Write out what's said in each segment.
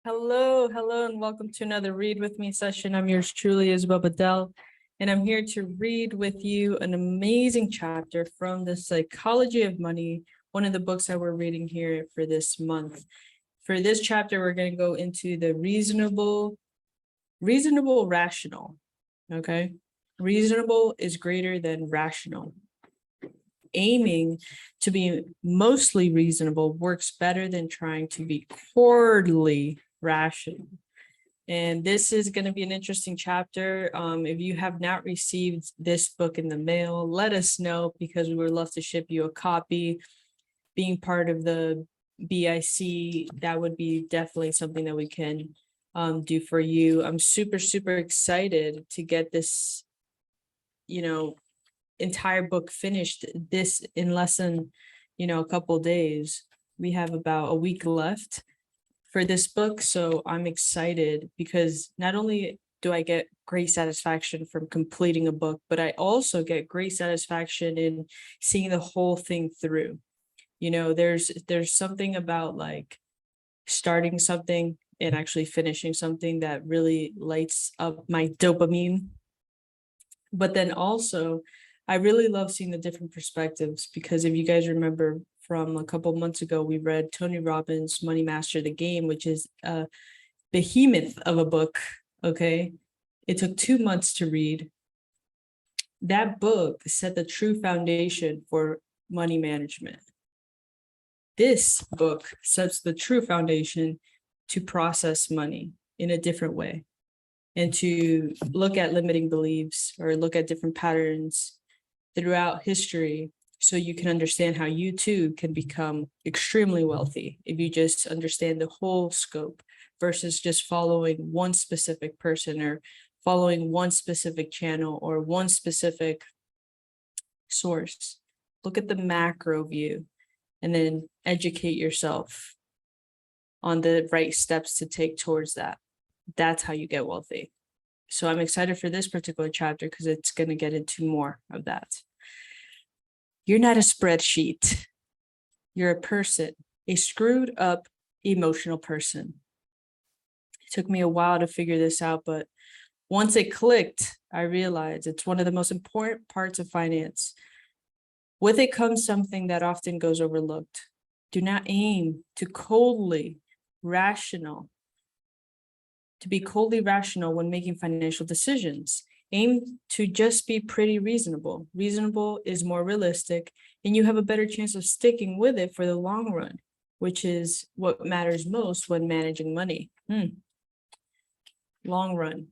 Hello, and welcome to another Read With Me session. I'm yours truly, Isabel Bedell, and I'm here to read with you an amazing chapter from the Psychology of Money, one of the books that we're reading here for this month. For this chapter, we're going to go into the reasonable, rational, okay? Reasonable is greater than rational. Aiming to be mostly reasonable works better than trying to be quarterly rational. And this is going to be an interesting chapter. If you have not received this book in the mail, let us know because we would love to ship you a copy. Being part of the BIC, that would be definitely something that we can do for you. I'm super excited to get this, entire book finished this in less than, a couple days. We have about a week left for this book. So I'm excited because not only do I get great satisfaction from completing a book, but I also get great satisfaction in seeing the whole thing through. There's something about like starting something and actually finishing something that really lights up my dopamine. But then also, I really love seeing the different perspectives because if you guys remember from a couple months ago, we read Tony Robbins' Money Master the Game, which is a behemoth of a book, okay? It took 2 months to read. That book set the true foundation for money management. This book sets the true foundation to process money in a different way and to look at limiting beliefs or look at different patterns throughout history so you can understand how you too can become extremely wealthy if you just understand the whole scope versus just following one specific person or following one specific channel or one specific source. Look at the macro view and then educate yourself on the right steps to take towards that. That's how you get wealthy. So I'm excited for this particular chapter because it's going to get into more of that. You're not a spreadsheet. You're a person, a screwed up emotional person. It took me a while to figure this out, but once it clicked, I realized it's one of the most important parts of finance. With it comes something that often goes overlooked. Do not aim to be coldly rational when making financial decisions. Aim to just be pretty reasonable. Reasonable is more realistic, and you have a better chance of sticking with it for the long run, which is what matters most when managing money. Long run.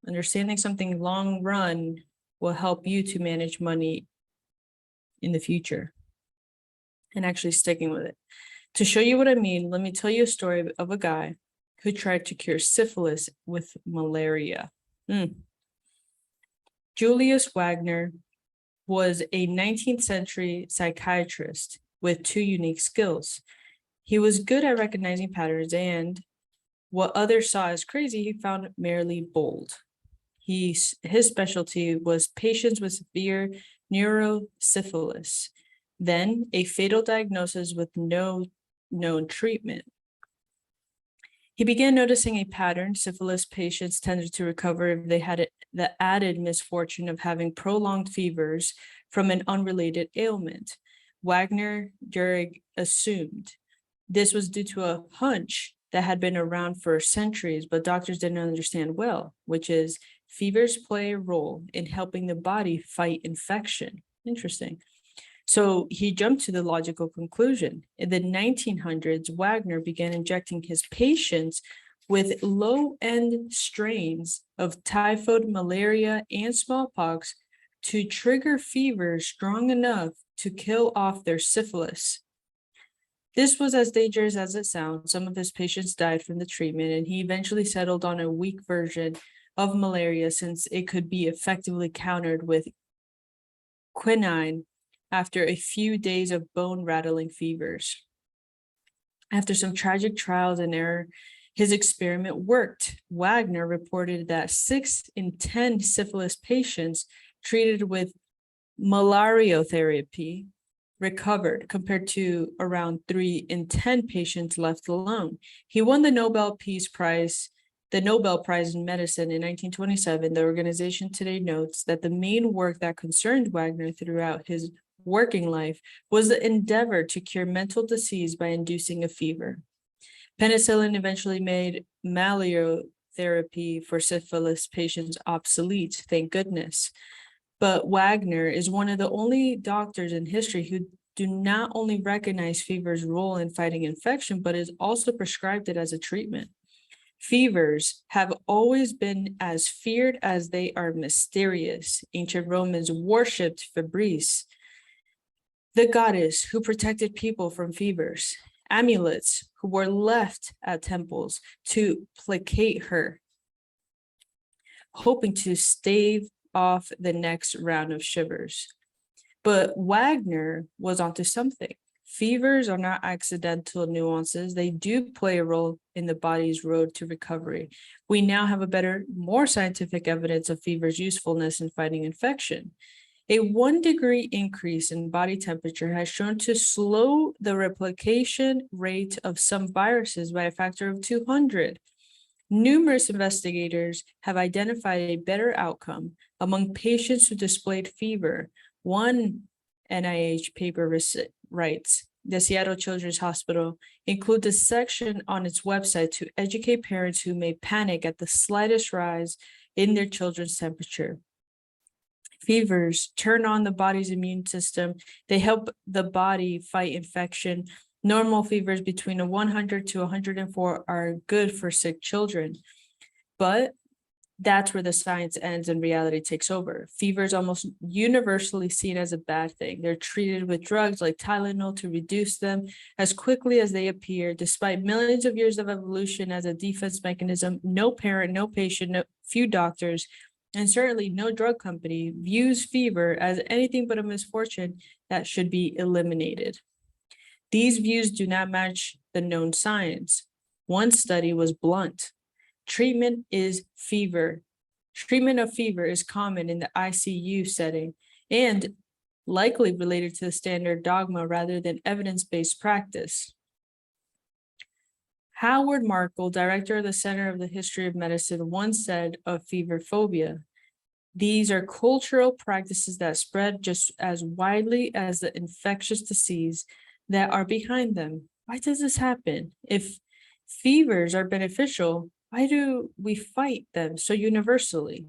Understanding something long run will help you to manage money in the future and actually sticking with it. To show you what I mean, let me tell you a story of a guy who tried to cure syphilis with malaria. Julius Wagner was a 19th century psychiatrist with two unique skills. He was good at recognizing patterns, and what others saw as crazy, he found merely bold. His specialty was patients with severe neurosyphilis, then a fatal diagnosis with no known treatment. He began noticing a pattern. Syphilis patients tended to recover if they had the added misfortune of having prolonged fevers from an unrelated ailment. Wagner Durig assumed this was due to a hunch that had been around for centuries, but doctors didn't understand well, which is fevers play a role in helping the body fight infection. Interesting. So he jumped to the logical conclusion. In the 1900s, Wagner began injecting his patients with low-end strains of typhoid, malaria, and smallpox to trigger fevers strong enough to kill off their syphilis. This was as dangerous as it sounds. Some of his patients died from the treatment, and he eventually settled on a weak version of malaria since it could be effectively countered with quinine after a few days of bone-rattling fevers. After some tragic trials and error, his experiment worked. Wagner reported that 6 in 10 syphilis patients treated with malariotherapy recovered compared to around 3 in 10 patients left alone. He won the Nobel Prize in Medicine in 1927. The organization today notes that the main work that concerned Wagner throughout his working life was the endeavor to cure mental disease by inducing a fever. Penicillin eventually made malarial therapy for syphilis patients obsolete, thank goodness. But Wagner is one of the only doctors in history who do not only recognize fever's role in fighting infection, but has also prescribed it as a treatment. Fevers have always been as feared as they are mysterious. Ancient Romans worshipped Febris, the goddess who protected people from fevers. Amulets who were left at temples to placate her, hoping to stave off the next round of shivers. But Wagner was onto something. Fevers are not accidental nuances. They do play a role in the body's road to recovery. We now have a better, more scientific evidence of fever's usefulness in fighting infection. A 1-degree increase in body temperature has shown to slow the replication rate of some viruses by a factor of 200. Numerous investigators have identified a better outcome among patients who displayed fever. One NIH paper writes, the Seattle Children's Hospital includes a section on its website to educate parents who may panic at the slightest rise in their children's temperature. Fevers turn on the body's immune system. They help the body fight infection. Normal fevers between a 100 to 104 are good for sick children, but that's where the science ends and reality takes over. Fever is almost universally seen as a bad thing. They're treated with drugs like Tylenol to reduce them as quickly as they appear. Despite millions of years of evolution as a defense mechanism, no parent, no patient, few doctors, and certainly no drug company views fever as anything but a misfortune that should be eliminated. These views do not match the known science. One study was blunt. Treatment of fever is common in the ICU setting and likely related to the standard dogma rather than evidence-based practice. Howard Markle, director of the Center of the History of Medicine, once said of fever phobia, "These are cultural practices that spread just as widely as the infectious disease that are behind them." Why does this happen? If fevers are beneficial, why do we fight them so universally?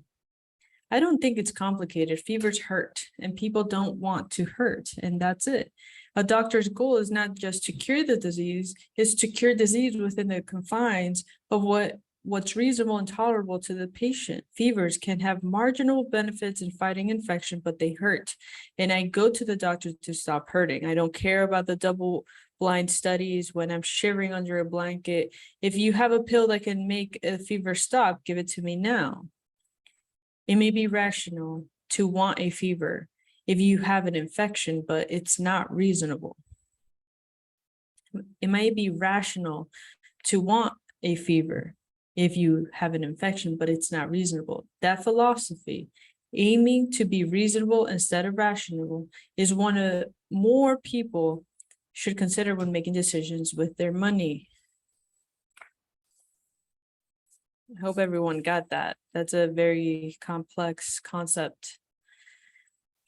I don't think it's complicated. Fevers hurt, and people don't want to hurt, and that's it. A doctor's goal is not just to cure the disease, it's to cure disease within the confines of what's reasonable and tolerable to the patient. Fevers can have marginal benefits in fighting infection, but they hurt. And I go to the doctor to stop hurting. I don't care about the double-blind studies when I'm shivering under a blanket. If you have a pill that can make a fever stop, give it to me now. It may be rational to want a fever if you have an infection, but it's not reasonable. It might be rational to want a fever if you have an infection, but it's not reasonable. That philosophy, aiming to be reasonable instead of rational, is one more people should consider when making decisions with their money. I hope everyone got that. That's a very complex concept.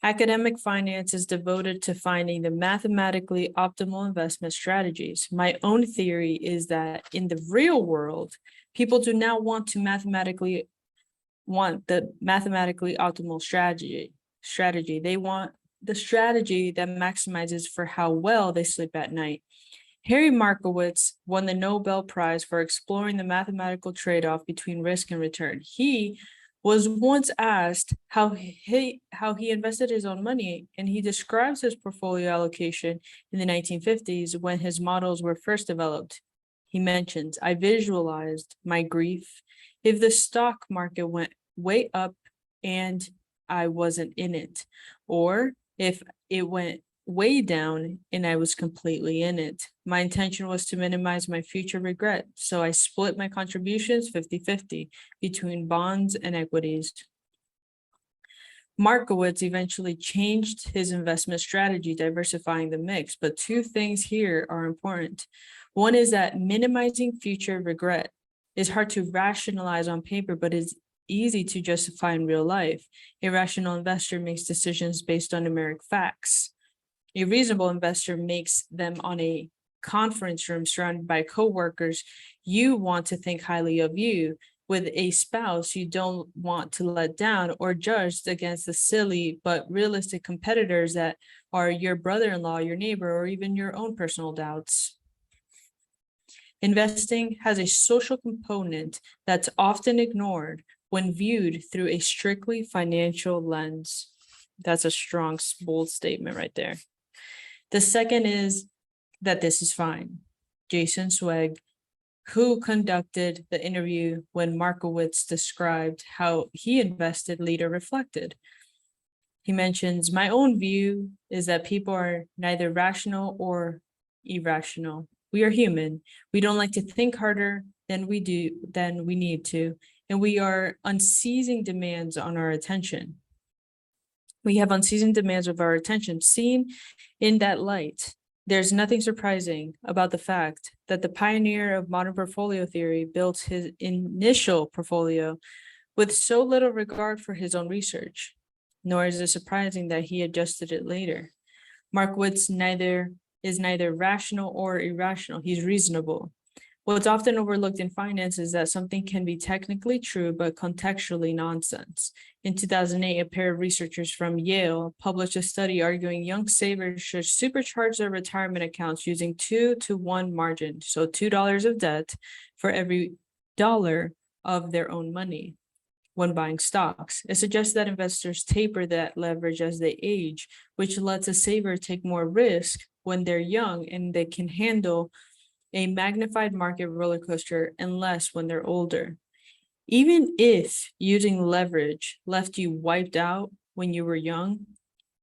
Academic finance is devoted to finding the mathematically optimal investment strategies. My own theory is that in the real world, people do not want the mathematically optimal strategy. They want the strategy that maximizes for how well they sleep at night. Harry Markowitz won the Nobel Prize for exploring the mathematical trade-off between risk and return. He was once asked how he invested his own money, and he describes his portfolio allocation in the 1950s when his models were first developed. He mentions, "I visualized my grief if the stock market went way up and I wasn't in it, or if it went way down and I was completely in it. My intention was to minimize my future regret, so I split my contributions 50-50 between bonds and equities." Markowitz eventually changed his investment strategy, diversifying the mix, but two things here are important. One is that minimizing future regret is hard to rationalize on paper, but is easy to justify in real life. A rational investor makes decisions based on numeric facts. A reasonable investor makes them on a conference room surrounded by coworkers you want to think highly of you, with a spouse you don't want to let down, or judged against the silly but realistic competitors that are your brother-in-law, your neighbor, or even your own personal doubts. Investing has a social component that's often ignored when viewed through a strictly financial lens. That's a strong, bold statement right there. The second is that this is fine. Jason Zweig, who conducted the interview when Markowitz described how he invested, later reflected. He mentions, my own view is that people are neither rational or irrational. We are human. We don't like to think harder than we need to, and we are unceasing demands on our attention. We have unceasing demands of our attention. Seen in that light, there's nothing surprising about the fact that the pioneer of modern portfolio theory built his initial portfolio with so little regard for his own research, nor is it surprising that he adjusted it later. Markowitz is neither rational or irrational. He's reasonable. What's often overlooked in finance is that something can be technically true, but contextually nonsense. In 2008, a pair of researchers from Yale published a study arguing young savers should supercharge their retirement accounts using 2-to-1 margin, so $2 of debt for every dollar of their own money when buying stocks. It suggests that investors taper that leverage as they age, which lets a saver take more risk when they're young and they can handle a magnified market roller coaster and less when they're older. Even if using leverage left you wiped out when you were young,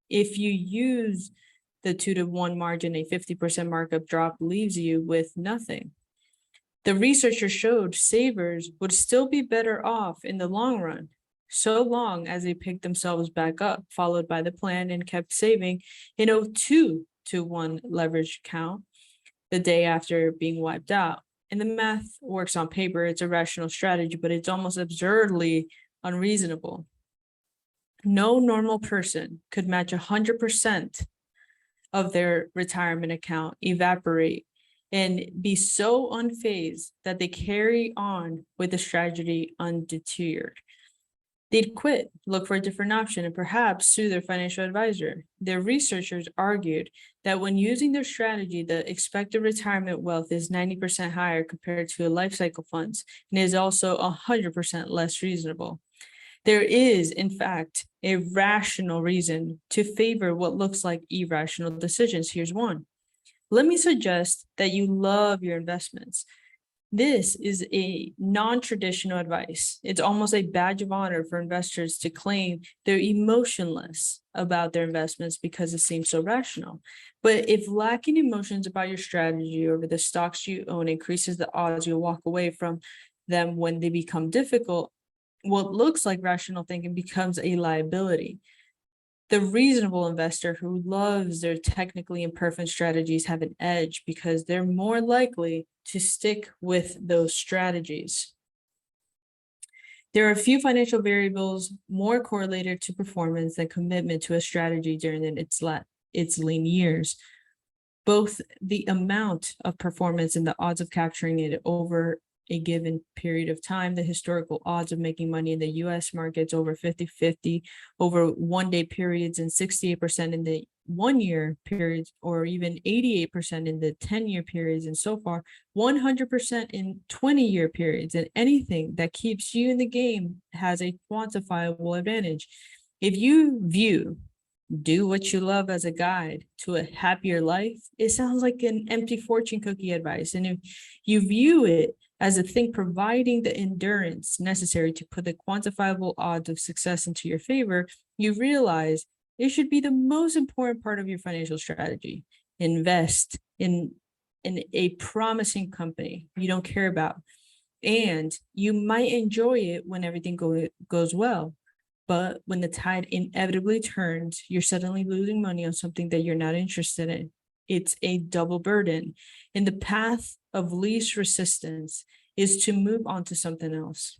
if you use the 2-to-1 margin, a 50% markup drop leaves you with nothing. The researchers showed savers would still be better off in the long run, so long as they picked themselves back up, followed by the plan, and kept saving in a 2-to-1 leverage count the day after being wiped out. And the math works on paper. It's a rational strategy, but it's almost absurdly unreasonable. No normal person could match 100% of their retirement account evaporate and be so unfazed that they carry on with the strategy undeterred. They'd quit, look for a different option, and perhaps sue their financial advisor. Their researchers argued that when using their strategy, the expected retirement wealth is 90% higher compared to life cycle funds, and is also 100% less reasonable. There is, in fact, a rational reason to favor what looks like irrational decisions. Here's one. Let me suggest that you love your investments. This is a non-traditional advice. It's almost a badge of honor for investors to claim they're emotionless about their investments because it seems so rational. But if lacking emotions about your strategy over the stocks you own increases the odds you'll walk away from them when they become difficult, what looks like rational thinking becomes a liability. The reasonable investor who loves their technically imperfect strategies have an edge because they're more likely to stick with those strategies. There are a few financial variables more correlated to performance than commitment to a strategy during its lean years. Both the amount of performance and the odds of capturing it over a given period of time. The historical odds of making money in the US markets over 50-50 over 1-day periods, and 68% in the 1-year periods, or even 88% in the 10-year periods, and so far 100% in 20-year periods. And anything that keeps you in the game has a quantifiable advantage. If you view do what you love as a guide to a happier life, it sounds like an empty fortune cookie advice. And if you view it as a thing providing the endurance necessary to put the quantifiable odds of success into your favor, you realize it should be the most important part of your financial strategy. Invest in a promising company you don't care about, and you might enjoy it when everything goes well. But when the tide inevitably turns, you're suddenly losing money on something that you're not interested in. It's a double burden. And the path of least resistance is to move on to something else.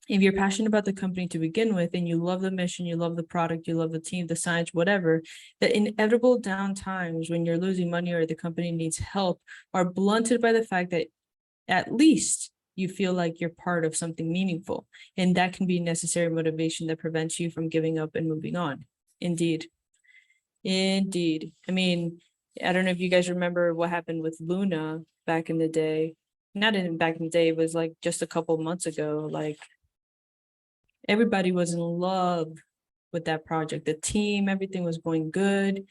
If you're passionate about the company to begin with, and you love the mission, you love the product, you love the team, the science, whatever, the inevitable down times when you're losing money or the company needs help are blunted by the fact that at least you feel like you're part of something meaningful. And that can be necessary motivation that prevents you from giving up and moving on. Indeed. Indeed. I mean, I don't know if you guys remember what happened with Luna back in the day. Not in back in the day, it was like just a couple months ago. Like everybody was in love with that project. The team, everything was going good.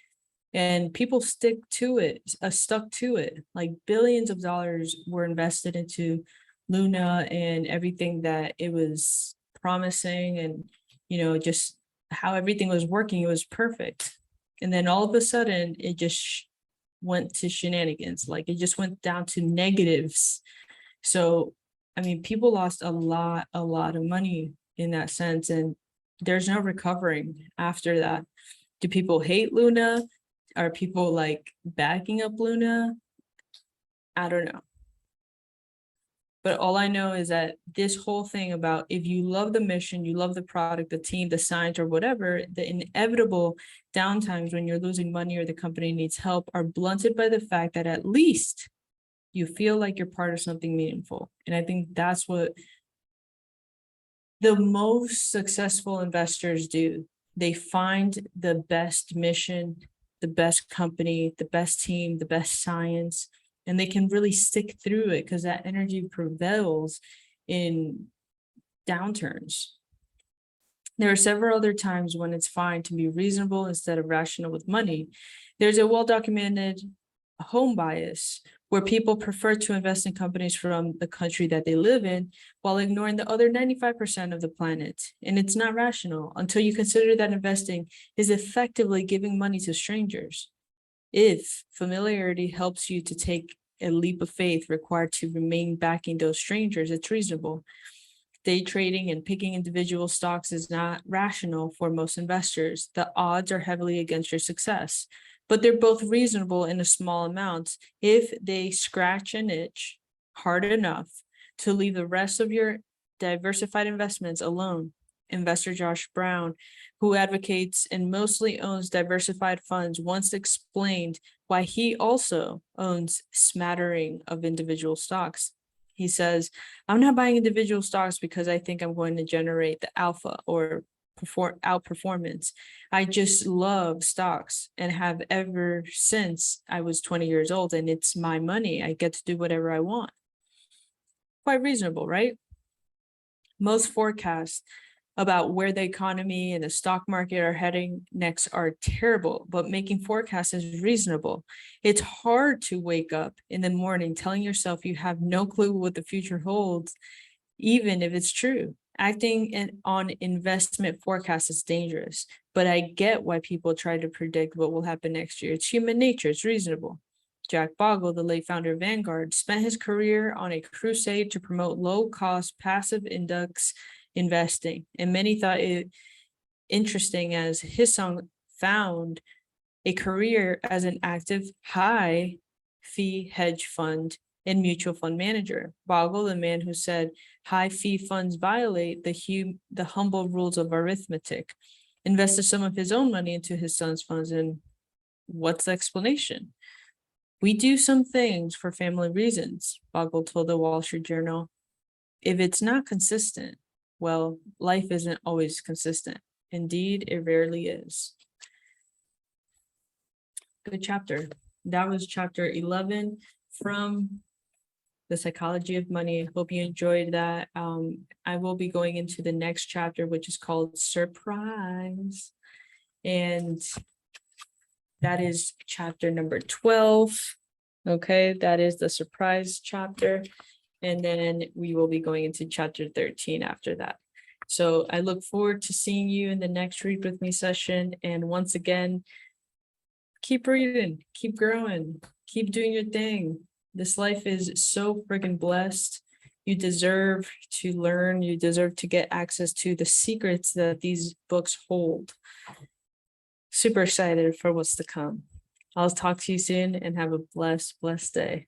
And people stuck to it. Like billions of dollars were invested into Luna and everything that it was promising, and just how everything was working. It was perfect. And then all of a sudden it just went to shenanigans. Like it just went down to negatives. So I mean, people lost a lot of money in that sense, and there's no recovering after that. Do people hate Luna? Are people like backing up Luna? I don't know. But all I know is that this whole thing about if you love the mission, you love the product, the team, the science, or whatever, the inevitable downtimes when you're losing money or the company needs help are blunted by the fact that at least you feel like you're part of something meaningful. And I think that's what the most successful investors do. They find the best mission, the best company, the best team, the best science, and they can really stick through it because that energy prevails in downturns. There are several other times when it's fine to be reasonable instead of rational with money. There's a well-documented home bias where people prefer to invest in companies from the country that they live in while ignoring the other 95% of the planet. And it's not rational until you consider that investing is effectively giving money to strangers. If familiarity helps you to take a leap of faith required to remain backing those strangers, it's reasonable. Day trading and picking individual stocks is not rational for most investors. The odds are heavily against your success, but they're both reasonable in a small amounts if they scratch an itch hard enough to leave the rest of your diversified investments alone. Investor Josh Brown, who advocates and mostly owns diversified funds, once explained why he also owns smattering of individual stocks. He says, I'm not buying individual stocks because I think I'm going to generate the alpha or outperformance. I just love stocks and have ever since I was 20 years old, and it's my money. I get to do whatever I want. Quite reasonable, right? Most forecasts about where the economy and the stock market are heading next are terrible, but making forecasts is reasonable. It's hard to wake up in the morning telling yourself you have no clue what the future holds, even if it's true. Acting on investment forecasts is dangerous, but I get why people try to predict what will happen next year. It's human nature, it's reasonable. Jack Bogle, the late founder of Vanguard, spent his career on a crusade to promote low-cost passive index investing, and many thought it interesting as his son found a career as an active high fee hedge fund and mutual fund manager. Bogle, the man who said high fee funds violate the humble rules of arithmetic, invested some of his own money into his son's funds. And what's the explanation? We do some things for family reasons, Bogle told the Wall Street Journal. If it's not consistent, well, life isn't always consistent. Indeed, it rarely is. Good chapter. That was chapter 11 from The Psychology of Money. Hope you enjoyed that. I will be going into the next chapter, which is called Surprise. And that is chapter number 12. Okay, that is the surprise chapter. And then we will be going into chapter 13 after that. So I look forward to seeing you in the next Read With Me session. And once again, keep reading, keep growing, keep doing your thing. This life is so friggin' blessed. You deserve to learn. You deserve to get access to the secrets that these books hold. Super excited for what's to come. I'll talk to you soon and have a blessed day.